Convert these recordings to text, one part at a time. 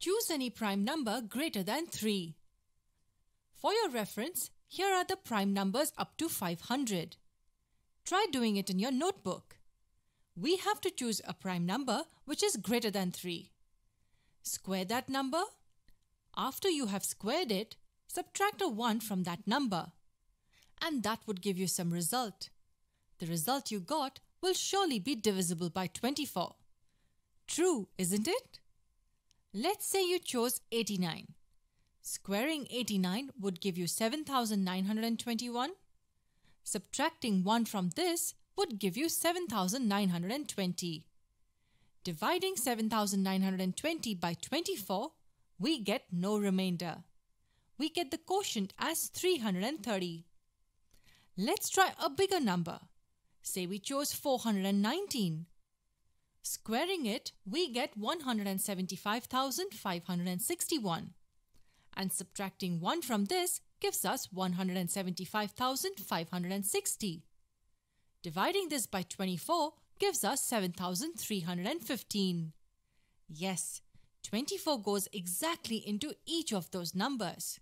Choose any prime number greater than 3. For your reference, here are the prime numbers up to 500. Try doing it in your notebook. We have to choose a prime number which is greater than 3. Square that number. After you have squared it, subtract a 1 from that number. And that would give you some result. The result you got will surely be divisible by 24. True, isn't it? Let's say you chose 89. Squaring 89 would give you 7,921. Subtracting 1 from this would give you 7,920. Dividing 7,920 by 24, we get no remainder. We get the quotient as 330. Let's try a bigger number. Say we chose 419. Squaring it, we get 175,561. And subtracting 1 from this gives us 175,560. Dividing this by 24 gives us 7,315. Yes, 24 goes exactly into each of those numbers.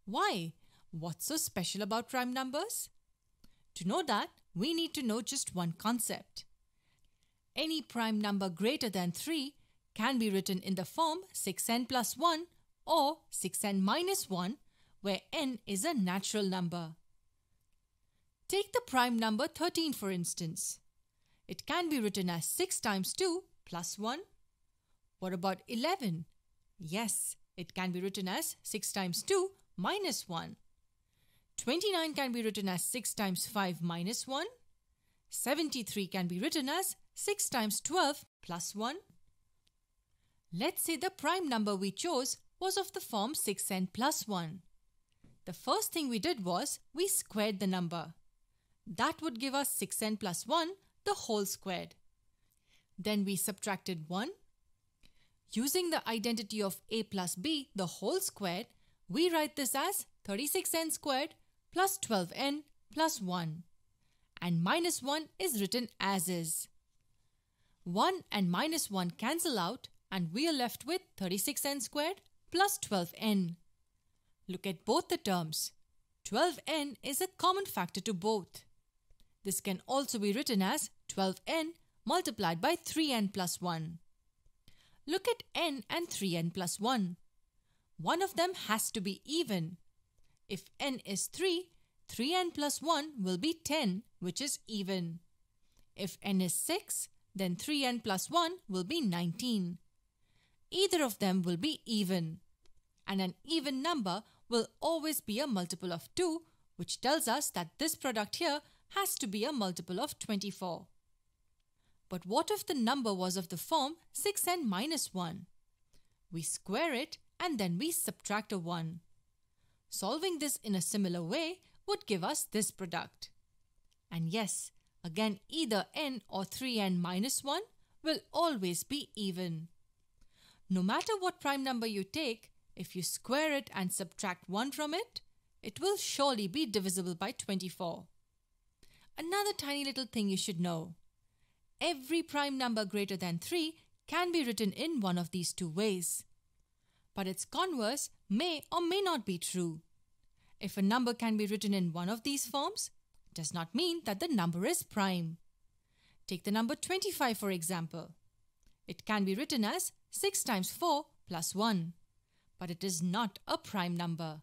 Why? What's so special about prime numbers? To know that, we need to know just one concept. Any prime number greater than 3 can be written in the form 6n plus 1 or 6n minus 1, where n is a natural number. Take the prime number 13 for instance. It can be written as 6 times 2 plus 1. What about 11? Yes, it can be written as 6 times 2 minus 1. 29 can be written as 6 times 5 minus 1. 73 can be written as 6 times 12 plus 1. Let's say the prime number we chose was of the form 6n plus 1. The first thing we did was we squared the number. That would give us 6n plus 1, the whole squared. Then we subtracted 1. Using the identity of a plus b, the whole squared, we write this as 36n squared plus 12n plus 1. And minus 1 is written as is. 1 and minus 1 cancel out and we are left with 36n squared plus 12n. Look at both the terms. 12n is a common factor to both. This can also be written as 12n multiplied by 3n plus 1. Look at n and 3n plus 1. One of them has to be even. If n is 3, 3n plus 1 will be 10, which is even. If n is 6, then 3n plus 1 will be 19. Either of them will be even. And an even number will always be a multiple of 2, which tells us that this product here has to be a multiple of 24. But what if the number was of the form 6n minus 1? We square it and then we subtract a 1. Solving this in a similar way would give us this product. And yes, again either n or 3n minus 1 will always be even. No matter what prime number you take, if you square it and subtract 1 from it, it will surely be divisible by 24. Another tiny little thing you should know. Every prime number greater than 3 can be written in one of these two ways. But its converse may or may not be true. If a number can be written in one of these forms, it does not mean that the number is prime. Take the number 25 for example. It can be written as 6 times 4 plus 1. But it is not a prime number.